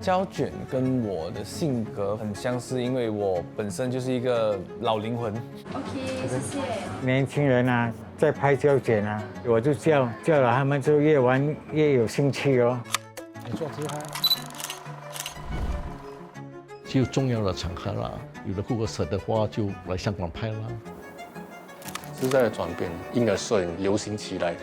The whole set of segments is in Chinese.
胶卷跟我的性格很相似，因为我本身就是一个老灵魂。OK， 谢谢。年轻人啊，在拍胶卷啊，我就叫了他们，就越玩越有兴趣哦。你做自拍。只有重要的场合啦，有的顾客舍得花就来香港拍啦。时代的转变，婴儿摄影流行起来。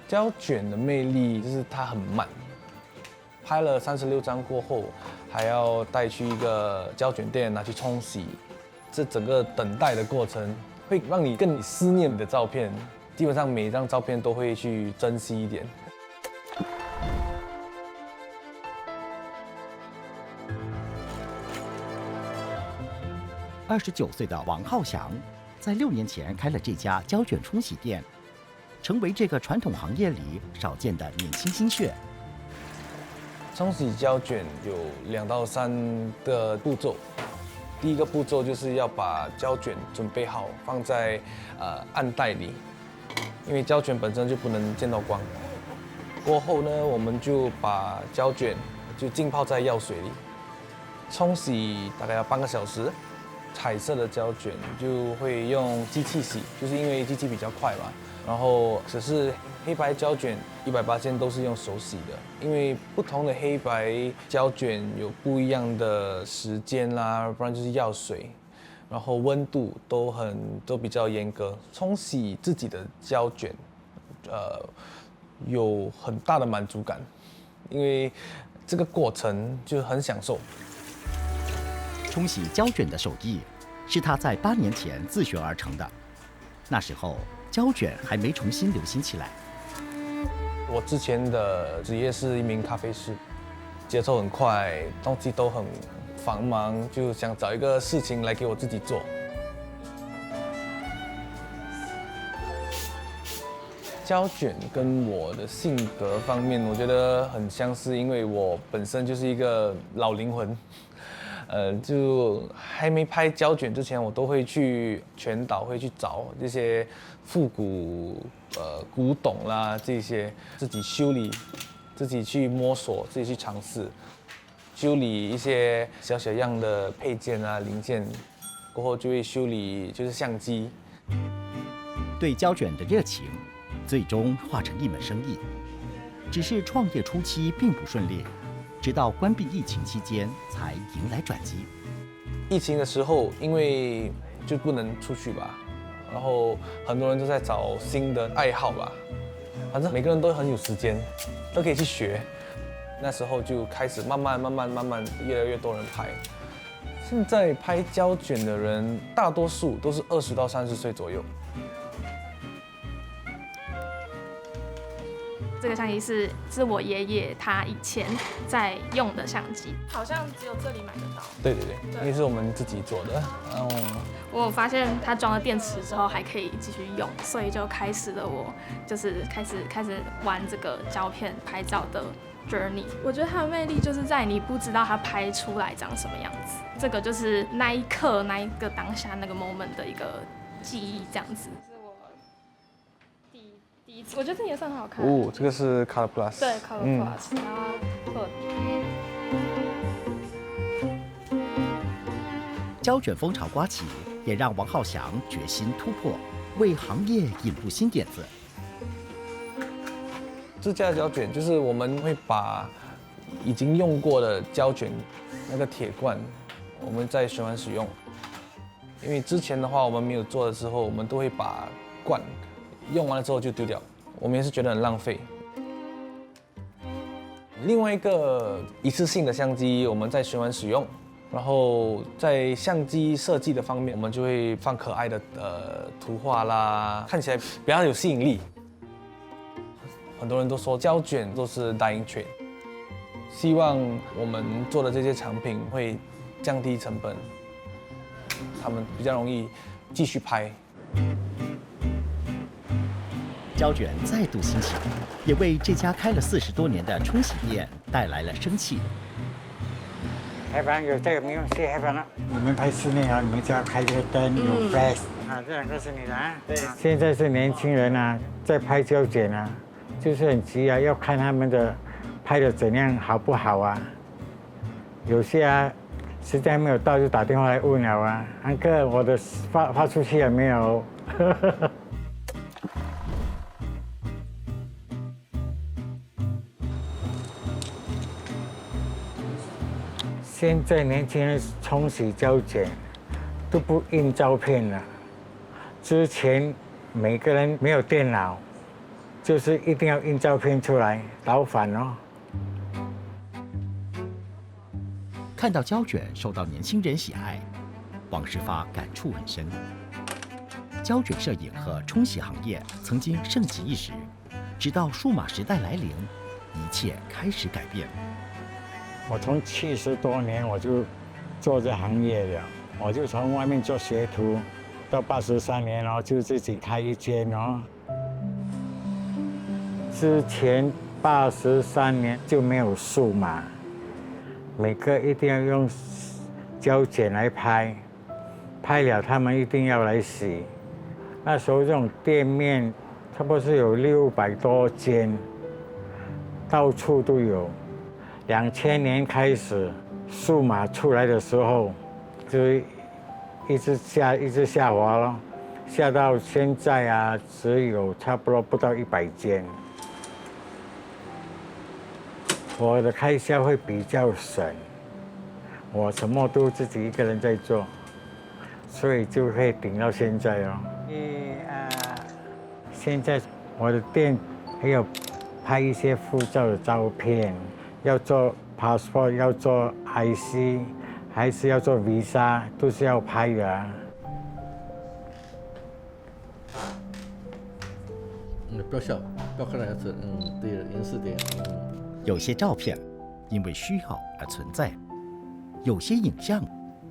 胶卷的魅力就是它很慢，拍了36张过后，还要带去一个胶卷店拿去冲洗，这整个等待的过程会让你更思念你的照片，基本上每一张照片都会去珍惜一点。29岁的王浩翔，在6年前开了这家胶卷冲洗店，成为这个传统行业里少见的年轻新血。冲洗胶卷有2到3个步骤，第一个步骤就是要把胶卷准备好，放在暗袋里，因为胶卷本身就不能见到光。过后呢，我们就把胶卷就浸泡在药水里，冲洗大概要半个小时。彩色的胶卷就会用机器洗，就是因为机器比较快嘛。然后只是黑白胶卷100%都是用手洗的，因为不同的黑白胶卷有不一样的时间啦，不然就是药水，然后温度都比较严格。冲洗自己的胶卷，有很大的满足感，因为这个过程就很享受。冲洗胶卷的手艺是他在8年前自学而成的，那时候胶卷还没重新流行起来。我之前的职业是一名咖啡师，节奏很快，东西都很繁忙，就想找一个事情来给我自己做。胶卷跟我的性格方面，我觉得很相似，因为我本身就是一个老灵魂。就还没拍胶卷之前，我都会去全岛会去找这些复古古董啦，这些自己修理，自己去摸索，自己去尝试，修理一些小小样的配件啊零件，过后就会修理就是相机。对胶卷的热情，最终化成一门生意。只是创业初期并不顺利。直到关闭疫情期间，才迎来转机。疫情的时候，因为就不能出去吧，然后很多人都在找新的爱好吧，反正每个人都很有时间，都可以去学。那时候就开始慢慢，越来越多人拍。现在拍胶卷的人，大多数都是20到30岁左右。这个相机是我爷爷他以前在用的相机，好像只有这里买得到。对，因为是我们自己做的。我发现它装了电池之后还可以继续用，所以就开始了我就是开始玩这个胶片拍照的 journey。我觉得它的魅力就是在你不知道它拍出来长什么样子，这个就是那一刻那一个当下那个 moment 的一个记忆，这样子。我觉得这颜色很好看。哦，这个是 Color Plus。对 ，Color Plus，然后胶卷风潮刮起，也让王浩翔决心突破，为行业引入新点子。自家胶卷就是我们会把已经用过的胶卷那个铁罐，我们再循环使用。因为之前的话我们没有做的时候，我们都会把罐用完了之后就丢掉，我们也是觉得很浪费。另外一个一次性的相机，我们在循环使用，然后在相机设计的方面，我们就会放可爱的图画啦，看起来比较有吸引力。很多人都说胶卷都是 dying trade，希望我们做的这些产品会降低成本，他们比较容易继续拍。胶卷再度兴起，也为这家开了40多年的冲洗店带来了生气。海旁有这个没有？谢海旁啊！你们拍室内啊，你们就要开这个灯，有 flash 啊，这2个是你的啊。对，现在是年轻人啊，在拍胶卷啊，就是很急啊，要看他们的拍的怎样好不好啊。有些啊，时间没有到就打电话来问了啊，安哥，我的发出去了没有？现在年轻人冲洗胶卷都不印照片了。之前每个人没有电脑，就是一定要印照片出来，倒反哦。看到胶卷受到年轻人喜爱，王世发感触很深。胶卷摄影和冲洗行业曾经盛极一时，直到数码时代来临，一切开始改变。我从70多年我就做这行业了，我就从外面做学徒，到83年哦就自己开一间哦。之前83年就没有数码，每个一定要用胶卷来拍，拍了他们一定要来洗。那时候这种店面差不多是有600多间，到处都有。2000年开始，数码出来的时候，就一直下滑了，下到现在啊，只有差不多不到100间。我的开销会比较省，我什么都自己一个人在做，所以就会顶到现在哦。现在我的店还有拍一些护照的照片。要做 passport， 要做 IC， 还是要做 visa， 都是要拍的啊。不要笑，不要看孩子，对，严肃点。有些照片因为需要而存在，有些影像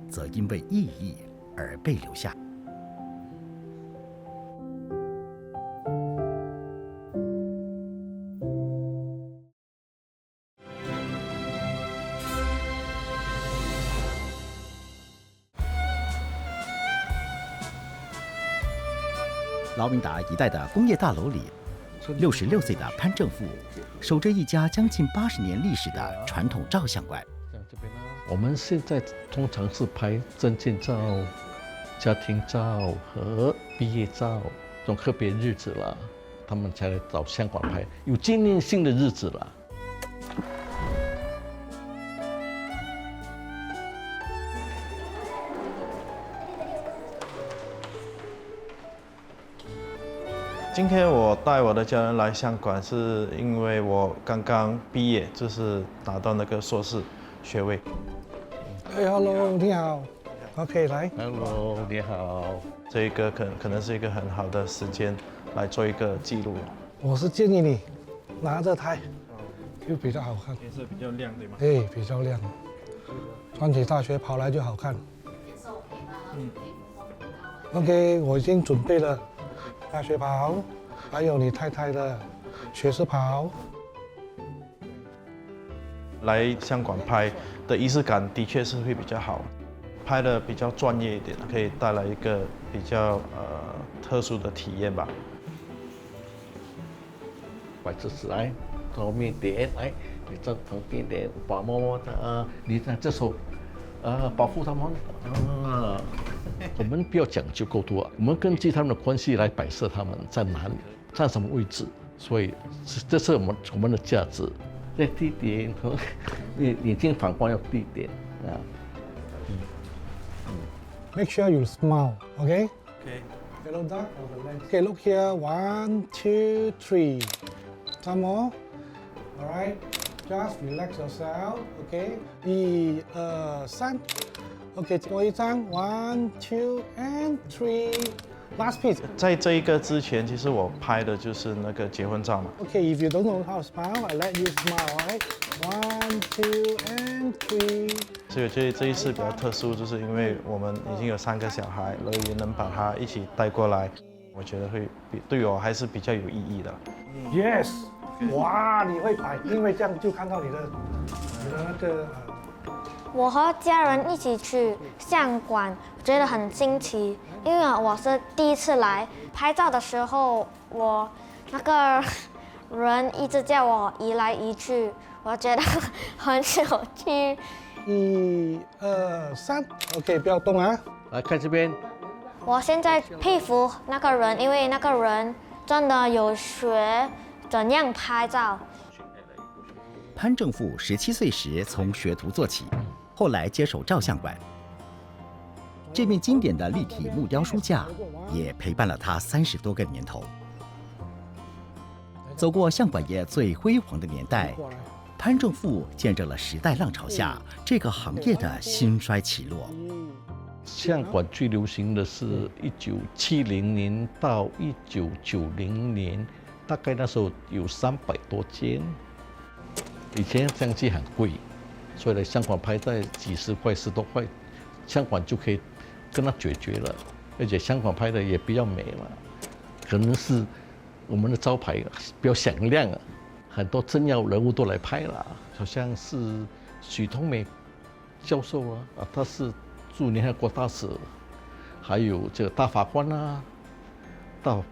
则因为意义而被留下。劳明达一带的工业大楼里，66岁的潘正富守着一家将近80年历史的传统照相馆。我们现在通常是拍证件照、家庭照和毕业照这种特别日子了，他们才来找相馆拍，有纪念性的日子了。今天我带我的家人来相馆，是因为我刚刚毕业，就是拿到那个硕士学位。Hello， 你好。OK， 来。Hello， 你好。这一个可能是一个很好的时间来做一个记录。我是建议你拿着它，就比较好看。颜色比较亮，对吗？对，比较亮。穿起大学袍来就好看。OK， 我已经准备了。大学袍，还有你太太的学士袍。来相馆拍的仪式感的确是会比较好，拍的比较专业一点，可以带来一个比较特殊的体验吧。摆姿势来，后面点来，你在旁边点，把摸摸的你在这手保护他们我们不要讲究过多，我们根据他们的关系来摆设他们在哪里，站什么位置，所以这是我们的价值。在低点和眼睛反光要低点啊。Make sure you smile, okay? Okay. Hello, duck. Okay, look here. 1, 2, 3. Some more. All right. Just relax yourself. Okay. 1、2、3。OK， 最后一张 ，1、2 and 3。Last piece. 在这一个之前，其实我拍的就是那个结婚照嘛。 Okay, if you don't know how to smile, I let you smile, right? 1, 2, and 3. 所以这一次比较特殊，就是因为我们已经有3个小孩，然后也能把他一起带过来，我觉得会对我还是比较有意义的。Yes. 哇，你会摆，因为这样就看到你的那个我和家人一起去相馆，觉得很新奇，因为我是第一次来。拍照的时候，我那个人一直叫我移来移去，我觉得很有趣。1、2、3 ，OK， 不要动啊。来看这边，我现在佩服那个人，因为那个人真的有学怎样拍照。潘正富17岁时从学徒做起，后来接手照相馆。这面经典的立体木雕书架也陪伴了他30多个年头。走过相馆业最辉煌的年代，潘正富见证了时代浪潮下这个行业的兴衰起落。相馆最流行的是1970年到1990年，大概那时候有300多间。以前相机很贵，所以呢，相馆拍在几十块、10多块，相馆就可以跟它解决了。而且相馆拍的也比较美嘛，可能是我们的招牌比较响亮啊，很多政要人物都来拍了，好像是许通美教授啊，他是驻联合国大使，还有这个大法官啊，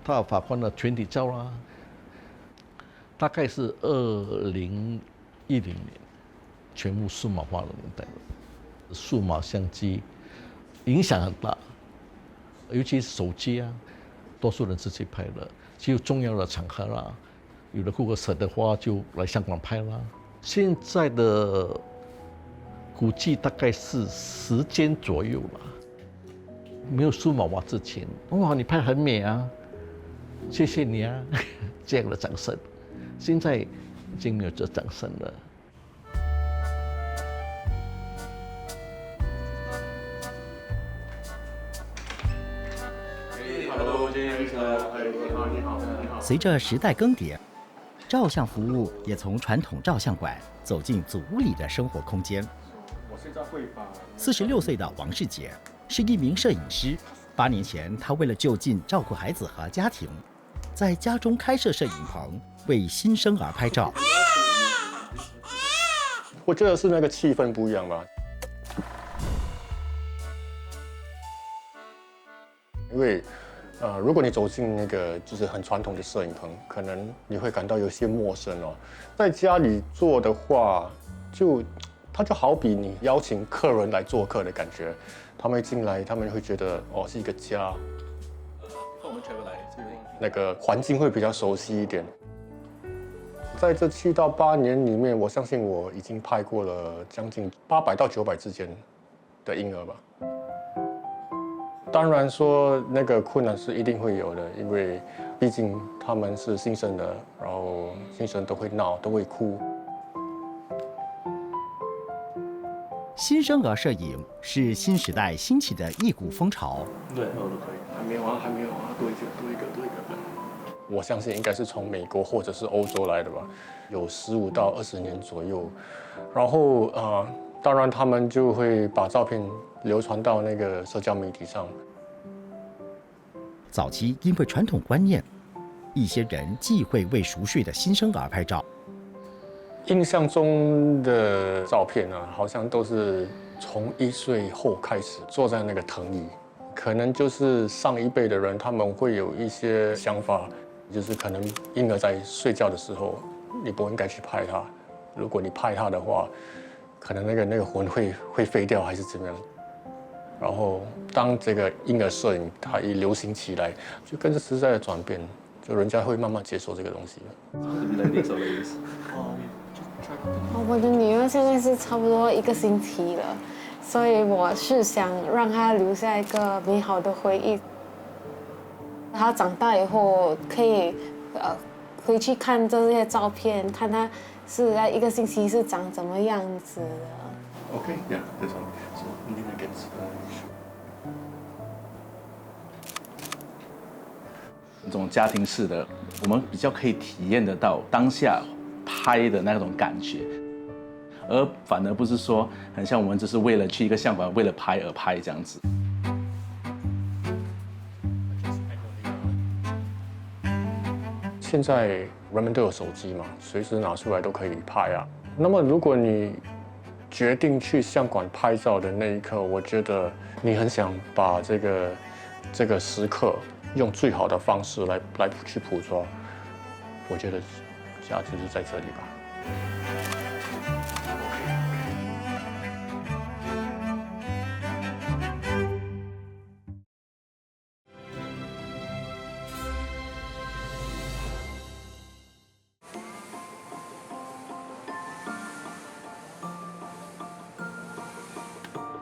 大法官的全体照啦，大概是2010年，全部数码化的年代了。数码相机影响很大，尤其是手机啊，多数人自己拍的。只有重要的场合啦，有的顾客舍得花就来香港拍啦。现在的估计大概是10间左右了。没有数码化之前，哇，你拍很美啊，谢谢你啊，这样的掌声。现在已经没有这掌声了。随着时代更迭，照相服务也从传统照相馆走进祖屋里的生活空间。46岁的王世杰是一名摄影师。8年前，他为了就近照顾孩子和家庭，在家中开设摄影棚，为新生儿拍照。我觉得是那个气氛不一样吧，因为如果你走进那个就是很传统的摄影棚，可能你会感到有些陌生哦。在家里做的话，它就好比你邀请客人来做客的感觉，他们进来，他们会觉得哦是一个家，那个环境会比较熟悉一点。在这7到8年里面，我相信我已经拍过了将近800到900之间的婴儿吧。当然说那个困难是一定会有的，因为毕竟他们是新生的，然后新生都会闹，都会哭。新生儿摄影是新时代兴起的一股风潮。对，都可以。还没有啊，多一个。我相信应该是从美国或者是欧洲来的吧，有15到20年左右。然后当然他们就会把照片流传到那个社交媒体上。早期因为传统观念，一些人忌讳为熟睡的新生儿拍照。印象中的照片呢，好像都是从1岁后开始坐在那个藤椅，可能就是上一辈的人他们会有一些想法，就是可能婴儿在睡觉的时候，你不应该去拍他，如果你拍他的话，可能那个魂会飞掉还是怎么样。然后当这个婴儿摄影它一流行起来，就跟着时代的转变，就人家会慢慢接受这个东西了。我的女儿现在是差不多1个星期了，所以我是想让她留下一个美好的回忆。她长大以后可以回去看这些照片，看她是在1个星期是长怎么样子的。Okay, yeah, this one. So, lean against. 这种家庭式的，我们比较可以体验得到当下拍的那种感觉，而反而不是说很像我们只是为了去一个相馆为了拍而拍这样子。现在人们都有手机嘛，随时拿出来都可以拍啊。那么如果你决定去相馆拍照的那一刻，我觉得你很想把这个时刻用最好的方式来去捕捉，我觉得价值是在这里吧。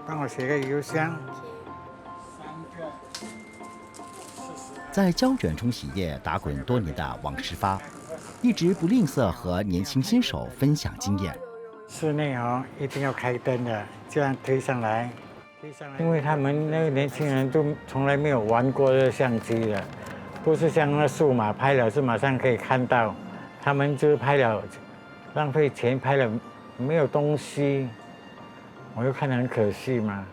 帮我写个邮箱。在胶卷冲洗业打滚多年的王世发，一直不吝啬和年轻新手分享经验。室内一定要开灯的，这样推上来，因为他们那个年轻人都从来没有玩过这相机的，不是像那数码拍了是马上可以看到，他们就是拍了浪费钱，拍了没有东西，我又看得很可惜嘛，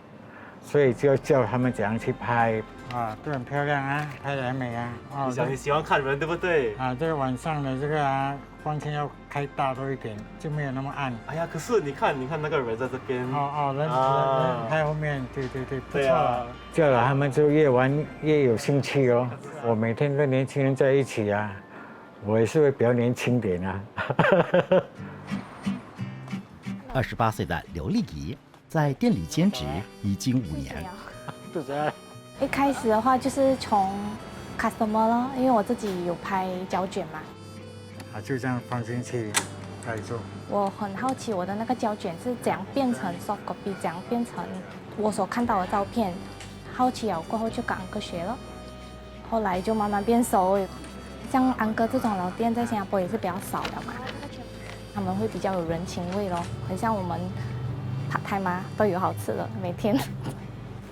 所以就叫他们怎样去拍。都很漂亮啊，拍得很美啊。你喜欢看人对不对？这个晚上的这个光线要开大多一点，就没有那么暗。哎呀，可是你看那个人在这边。人在后面，对，不错啊。这样他们就越玩越有兴趣哦。我每天跟年轻人在一起啊，我也是会比较年轻点啊。28岁的刘丽仪在店里兼职已经5年。肚子饿。一开始的话就是从 customer 咯，因为我自己有拍胶卷嘛。就这样放进去来做。我很好奇我的那个胶卷是怎样变成 soft copy， 怎样变成我所看到的照片。好奇了过后就跟安哥学了，后来就慢慢变熟。像安哥这种老店在新加坡也是比较少的嘛，他们会比较有人情味咯，很像我们爬泰嘛都有好吃的，每天。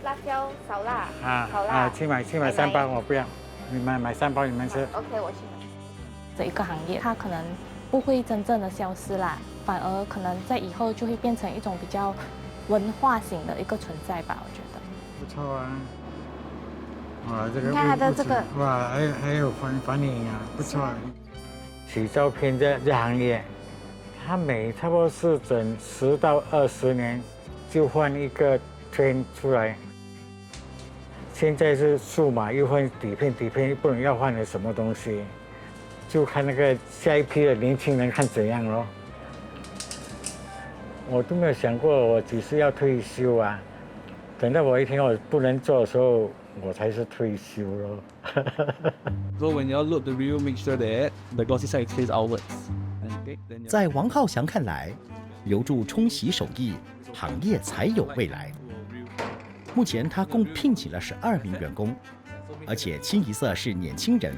辣椒少辣，好辣。去买3包，我不要。你们买3包，你们吃。OK， 我去买。这一个行业，它可能不会真正的消失啦，反而可能在以后就会变成一种比较文化型的一个存在吧，我觉得。不错啊。这个。你看它的这个。还有反应啊，不错。洗照片这行业，它每差不多是整10到20年就换一个trend出来。现在是数码，又换底片，又不能要换了什么东西，就看那个下一批的年轻人看怎样咯。我都没有想过我几时要退休啊，等到我一天我不能做的时候，我才是退休咯。So when you load the reel, make sure that the glossy side stays outwards. 在王浩翔看来，留住冲洗手艺，行业才有未来。目前他共聘请了12名员工，而且清一色是年轻人。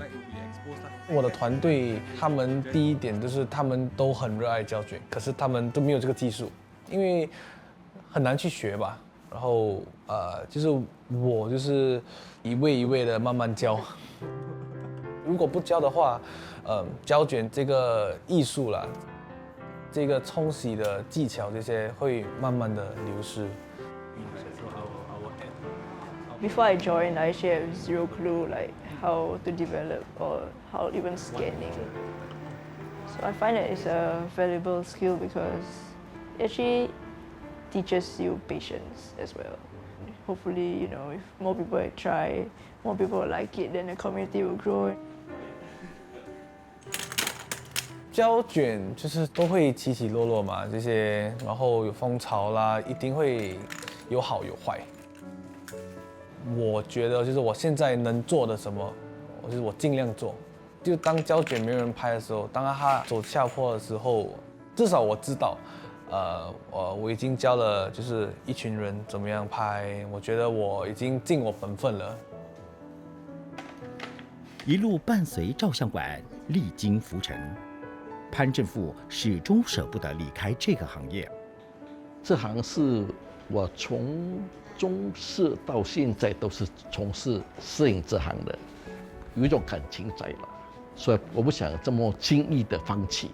我的团队，他们第一点就是他们都很热爱胶卷，可是他们都没有这个技术，因为很难去学吧。然后就是我就是一位一位的慢慢教。如果不教的话，胶卷这个艺术啦，这个冲洗的技巧这些会慢慢的流失。Before I joined, I actually have zero clue like how to develop or how even scanning. So I find that it's a valuable skill because it actually teaches you patience as well. Hopefully, if more people try, more people like it, then the community will grow. 胶卷就是都会起起落落嘛，这些，然后有风潮啦，一定会有好有坏。我觉得就是我现在能做的什么，我尽量做。就当胶卷没有人拍的时候，当它走下坡的时候，至少我知道，我已经教了就是一群人怎么样拍，我觉得我已经尽我本分了。一路伴随照相馆历经浮沉，潘正富始终舍不得离开这个行业。这行是我从中视到现在都是从事摄影这行的，有一种感情在了，所以我不想这么轻易的放弃。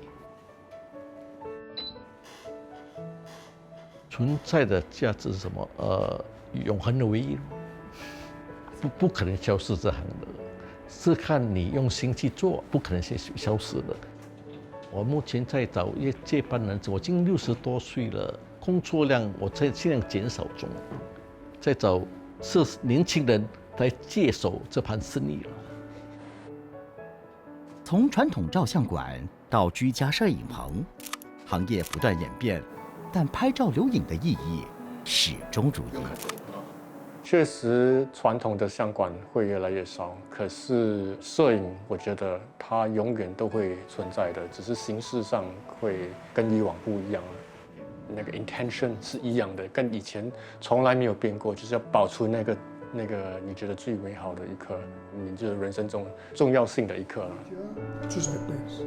存在的价值是什么？永恒的唯一，不可能消失这行的，是看你用心去做，不可能消失的。我目前在找一接班人，我已经60多岁了，工作量我在尽量减少中，在找年轻人来接手这盘生意了。从传统照相馆到居家摄影棚，行业不断演变，但拍照留影的意义始终如一。确实，传统的相馆会越来越少，可是摄影，我觉得它永远都会存在的，只是形式上会跟以往不一样了。那个 intention 是一样的，跟以前从来没有变过，就是要保存那个你觉得最美好的一刻，你就是人生中重要性的一刻了。Just like this.